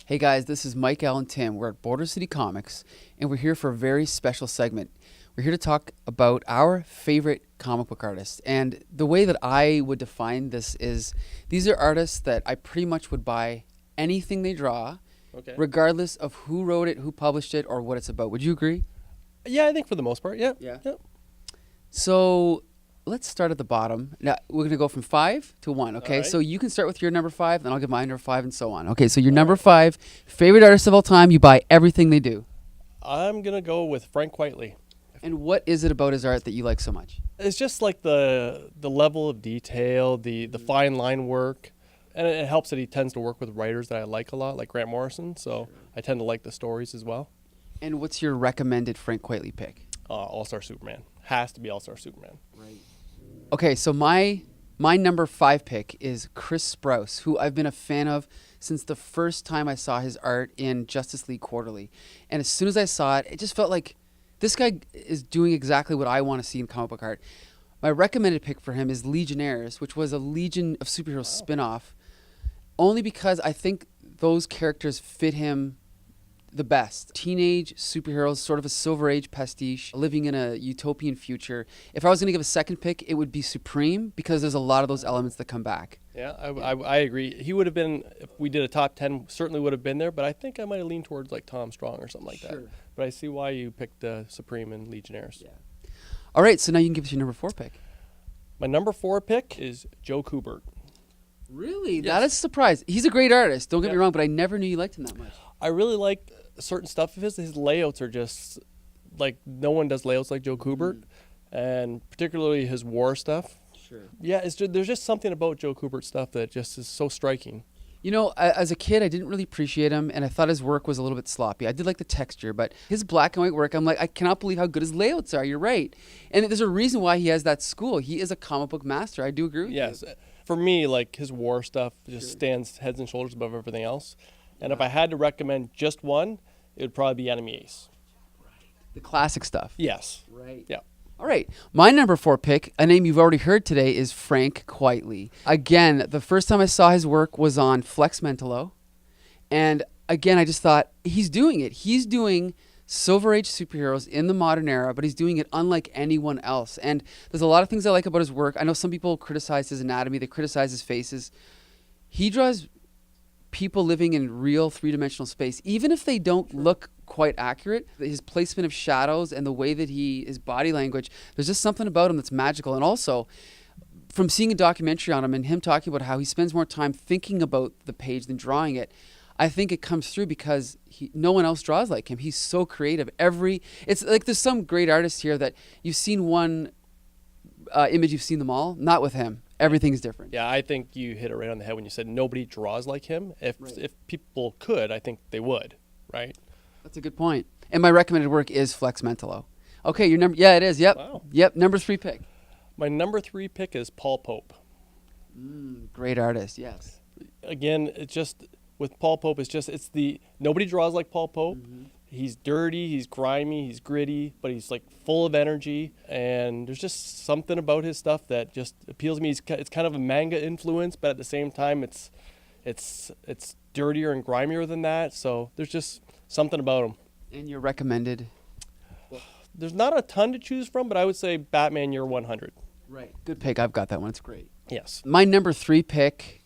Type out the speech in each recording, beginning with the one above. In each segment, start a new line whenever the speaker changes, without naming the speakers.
Hey guys, this is Mike, Al, and Tim. We're at Border City Comics, and we're here for a very special segment. We're here to talk about our favorite comic book artists. And the way that I would define this is these are artists that I pretty much would buy anything they draw, regardless of who wrote it, who published it, or what it's about. Would you agree?
Yeah, I think for the most part, yeah.
So let's start at the bottom. Now, we're going to go from 5 to 1, okay?
Right.
So you can start with your number 5, then I'll give my number 5, and so on. Okay, so your number 5, favorite artist of all time, you buy everything they do.
I'm going to go with Frank Whiteley.
And what is it about his art that you like so much?
It's just like the level of detail, the fine line work. And it helps that he tends to work with writers that I like a lot, like Grant Morrison. So I tend to like the stories as well.
And what's your recommended Frank Whiteley pick?
All-Star Superman. Has to be All-Star Superman.
Right. Okay, so my number 5 pick is Chris Sprouse, who I've been a fan of since the first time I saw his art in Justice League Quarterly. And as soon as I saw it, it just felt like this guy is doing exactly what I want to see in comic book art. My recommended pick for him is Legionnaires, which was a Legion of Superheroes spin-off, only because I think those characters fit him the best. Teenage superheroes, sort of a Silver Age pastiche, living in a utopian future. If I was going to give a second pick, it would be Supreme, because there's a lot of those elements that come back.
Yeah, I agree. He would have been, if we did a top 10, certainly would have been there, but I think I might have leaned towards like Tom Strong or something like that. But I see why you picked Supreme and Legionnaires.
Yeah. All right, so now you can give us your number 4 pick.
My number 4 pick is Joe Kubert.
Really?
Yes.
That is a surprise. He's a great artist, don't get me wrong, but I never knew you liked him that much.
I really like certain stuff of his. His layouts are just like, no one does layouts like Joe Kubert, and particularly his war stuff.
Sure.
Yeah, there's just something about Joe Kubert stuff that just is so striking.
You know, as a kid, I didn't really appreciate him, and I thought his work was a little bit sloppy. I did like the texture, but his black and white work, I'm like, I cannot believe how good his layouts are. You're right. And there's a reason why he has that school. He is a comic book master. I do agree with you.
Yes. For me, like, his war stuff just stands heads and shoulders above everything else. And if I had to recommend just one, it would probably be Enemy Ace.
The classic stuff.
Yes.
Right.
Yeah.
All right. My number 4 pick, a name you've already heard today, is Frank Whiteley. Again, the first time I saw his work was on Flex Mentalo. And again, I just thought, he's doing it. He's doing Silver Age superheroes in the modern era, but he's doing it unlike anyone else. And there's a lot of things I like about his work. I know some people criticize his anatomy. They criticize his faces. He draws people living in real 3-dimensional space, even if they don't look quite accurate. His placement of shadows and the way that his body language, there's just something about him that's magical. And also, from seeing a documentary on him and him talking about how he spends more time thinking about the page than drawing it, I think it comes through because no one else draws like him. He's so creative. It's like there's some great artists here that you've seen one image, you've seen them all. Not with him. Everything's different.
Yeah, I think you hit it right on the head when you said nobody draws like him. If people could, I think they would, right?
That's a good point. And my recommended work is Flex Mentalo. Okay, your number, yeah, it is. Yep.
Wow.
Yep, number 3 pick.
My number 3 pick is Paul Pope.
Great artist, yes.
Again, it's just, with Paul Pope, nobody draws like Paul Pope. He's dirty, he's grimy, he's gritty, but he's like full of energy. And there's just something about his stuff that just appeals to me. It's kind of a manga influence, but at the same time, it's dirtier and grimier than that. So there's just something about him.
And your recommended?
There's not a ton to choose from, but I would say Batman Year 100.
Right. Good pick. I've got that one. It's great.
Yes.
My number 3 pick,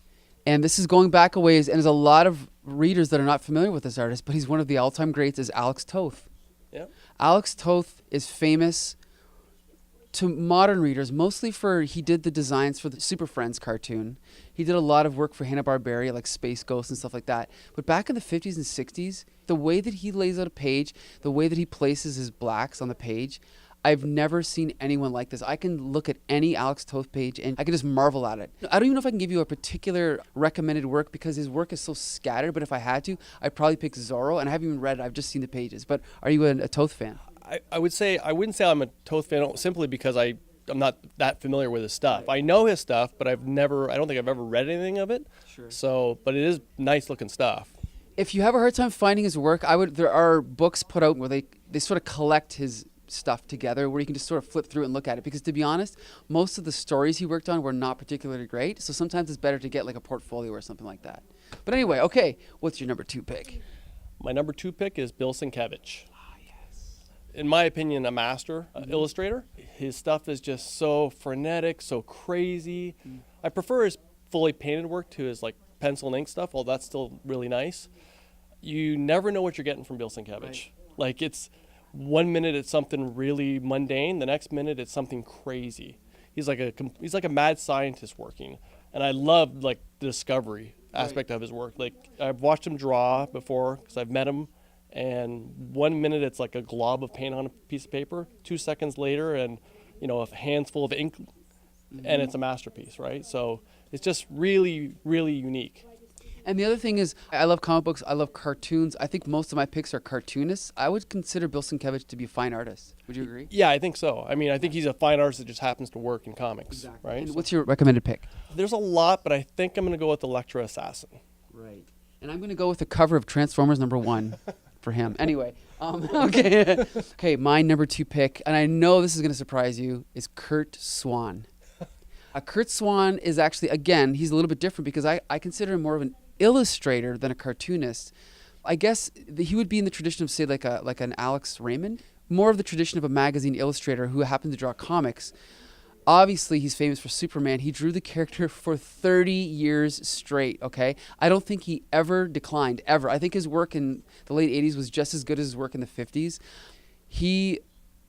and this is going back a ways, and there's a lot of readers that are not familiar with this artist, but he's one of the all-time greats, is Alex Toth.
Yeah.
Alex Toth is famous to modern readers, mostly he did the designs for the Super Friends cartoon. He did a lot of work for Hanna-Barbera, like Space Ghost and stuff like that. But back in the 50s and 60s, the way that he lays out a page, the way that he places his blacks on the page, I've never seen anyone like this. I can look at any Alex Toth page and I can just marvel at it. I don't even know if I can give you a particular recommended work because his work is so scattered, but if I had to, I'd probably pick Zorro, and I haven't even read it. I've just seen the pages. But are you a Toth fan?
I wouldn't say I'm a Toth fan simply because I'm not that familiar with his stuff. I know his stuff, but I don't think I've ever read anything of it.
Sure.
So, but it is nice looking stuff.
If you have a hard time finding his work, there are books put out where they sort of collect his stuff together where you can just sort of flip through and look at it. Because to be honest, most of the stories he worked on were not particularly great. So sometimes it's better to get like a portfolio or something like that. But anyway, okay, what's your number 2 pick?
My number 2 pick is Bill Sienkiewicz. In my opinion, a master illustrator. His stuff is just so frenetic, so crazy. I prefer his fully painted work to his like pencil and ink stuff, although that's still really nice. You never know what you're getting from Bill Sienkiewicz. Right. Like it's 1 minute it's something really mundane, the next minute it's something crazy. He's like a mad scientist working, and I love like the discovery aspect of his work. Like I've watched him draw before because I've met him. And 1 minute it's like a glob of paint on a piece of paper. 2 seconds later, and a handful of ink, and it's a masterpiece, right? So it's just really, really unique.
And the other thing is, I love comic books. I love cartoons. I think most of my picks are cartoonists. I would consider Bill Sienkiewicz to be a fine artist. Would you agree?
Yeah, I think so. I mean, I think he's a fine artist that just happens to work in comics,
exactly.
Right?
And what's your recommended pick?
There's a lot, but I think I'm going to go with Electra Assassin.
Right. And I'm going to go with the cover of Transformers #1. For him. Anyway, okay. Okay, my number 2 pick, and I know this is going to surprise you, is Curt Swan. Curt Swan is actually, again, he's a little bit different because I consider him more of an illustrator than a cartoonist. I guess he would be in the tradition of, say, like an Alex Raymond, more of the tradition of a magazine illustrator who happened to draw comics. Obviously, he's famous for Superman. He drew the character for 30 years straight, okay? I don't think he ever declined, ever. I think his work in the late 80s was just as good as his work in the 50s. He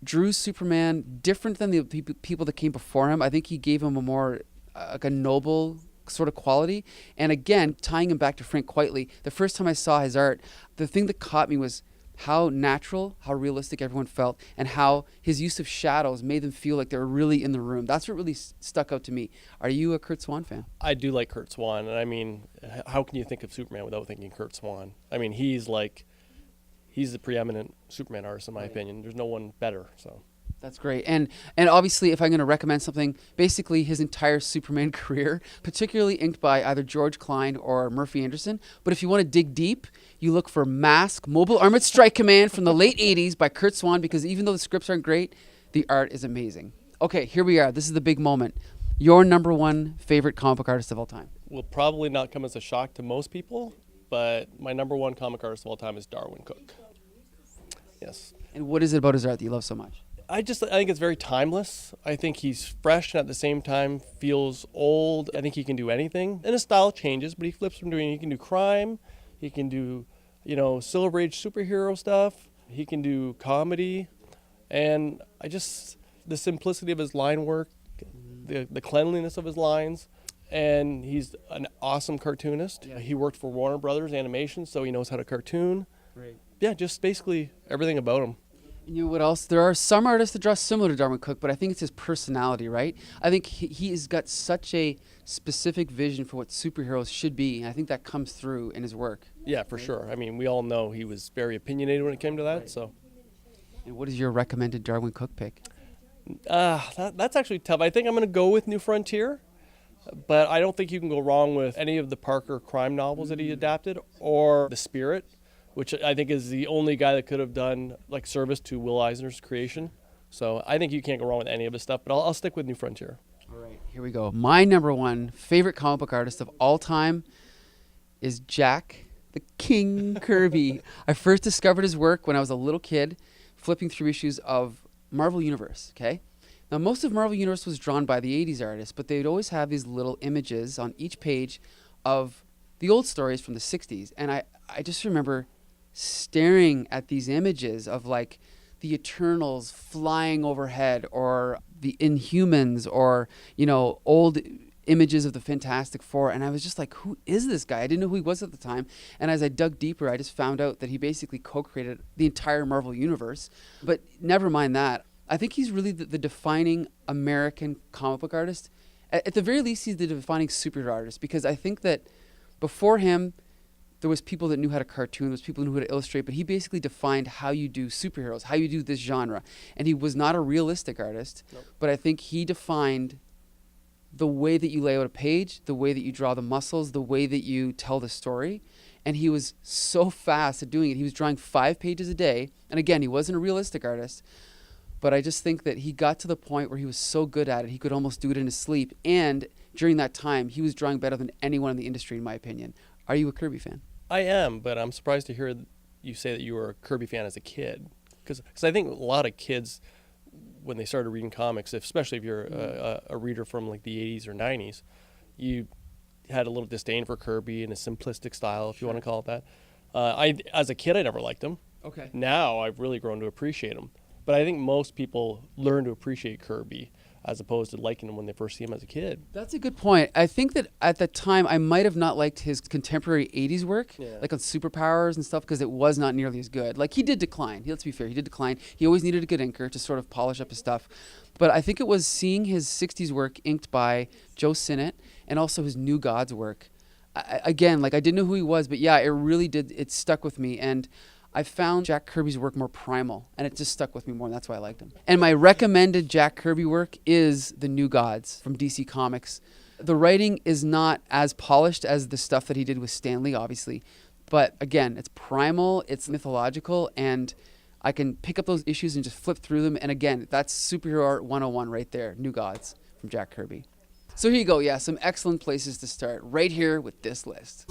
drew Superman different than the people that came before him. I think he gave him a more, like a noble sort of quality. And again, tying him back to Frank Quitely, the first time I saw his art, the thing that caught me was how natural, how realistic everyone felt, and how his use of shadows made them feel like they were really in the room. That's what really stuck out to me. Are you a Curt Swan fan?
I do like Curt Swan, and I mean, how can you think of Superman without thinking Curt Swan? I mean, he's the preeminent Superman artist in my opinion. There's no one better, so.
That's great. And obviously, if I'm going to recommend something, basically his entire Superman career, particularly inked by either George Klein or Murphy Anderson. But if you want to dig deep, you look for Mask, Mobile Armored Strike Command from the late 80s by Curt Swan, because even though the scripts aren't great, the art is amazing. Okay, here we are. This is the big moment. Your number 1 favorite comic book artist of all time.
Will probably not come as a shock to most people, but my number 1 comic artist of all time is Darwin Cook. Yes.
And what is it about his art that you love so much?
I think it's very timeless. I think he's fresh and at the same time feels old. I think he can do anything. And his style changes, but he flips from he can do crime, he can do, Silver Age superhero stuff, he can do comedy. And the simplicity of his line work, the cleanliness of his lines, and he's an awesome cartoonist. Yeah. He worked for Warner Brothers Animation, so he knows how to cartoon. Right. Yeah, just basically everything about him.
You know what else? There are some artists that draw similar to Darwin Cook, but I think it's his personality, right? I think he has got such a specific vision for what superheroes should be, and I think that comes through in his work.
Yeah, for sure. I mean, we all know he was very opinionated when it came to that, right. So.
And what is your recommended Darwin Cook pick?
That's actually tough. I think I'm going to go with New Frontier, but I don't think you can go wrong with any of the Parker crime novels that he adapted, or The Spirit, which I think is the only guy that could have done like service to Will Eisner's creation. So I think you can't go wrong with any of his stuff, but I'll stick with New Frontier.
All right, here we go. My number 1 favorite comic book artist of all time is Jack the King Kirby. I first discovered his work when I was a little kid, flipping through issues of Marvel Universe, okay? Now, most of Marvel Universe was drawn by the 80s artists, but they'd always have these little images on each page of the old stories from the 60s. And I just remember staring at these images of like the Eternals flying overhead, or the Inhumans, or old images of the Fantastic Four, and I was just like, who is this guy? I didn't know who he was at the time, and as I dug deeper, I just found out that he basically co-created the entire Marvel universe. But never mind that, I think he's really the defining American comic book artist. At the very least, he's the defining superhero artist, because I think that before him, there was people that knew how to cartoon, there was people who knew how to illustrate, but he basically defined how you do superheroes, how you do this genre. And he was not a realistic artist, nope. But I think he defined the way that you lay out a page, the way that you draw the muscles, the way that you tell the story. And he was so fast at doing it. He was drawing 5 pages a day. And again, he wasn't a realistic artist, but I just think that he got to the point where he was so good at it, he could almost do it in his sleep. And during that time, he was drawing better than anyone in the industry, in my opinion. Are you a Kirby fan?
I am, but I'm surprised to hear you say that you were a Kirby fan as a kid. Because I think a lot of kids, when they started reading comics, especially if you're a reader from like the 80s or 90s, you had a little disdain for Kirby and his simplistic style, if you want to call it that. As a kid, I never liked him.
Okay.
Now I've really grown to appreciate him. But I think most people learn to appreciate Kirby as opposed to liking him when they first see him as a kid.
That's a good point. I think that at the time I might have not liked his contemporary 80s work,
Yeah.
like on Superpowers and stuff, because it was not nearly as good. Like, he did decline. Let's be fair, he did decline. He always needed a good inker to sort of polish up his stuff. But I think it was seeing his 60s work inked by Joe Sinnott and also his New Gods work. Again, like, I didn't know who he was, but yeah, it really did. It stuck with me. And I found Jack Kirby's work more primal, and it just stuck with me more, and that's why I liked him. And my recommended Jack Kirby work is The New Gods from DC Comics. The writing is not as polished as the stuff that he did with Stan Lee, obviously. But again, it's primal, it's mythological, and I can pick up those issues and just flip through them. And again, that's superhero art 101 right there, New Gods from Jack Kirby. So here you go, yeah, some excellent places to start right here with this list.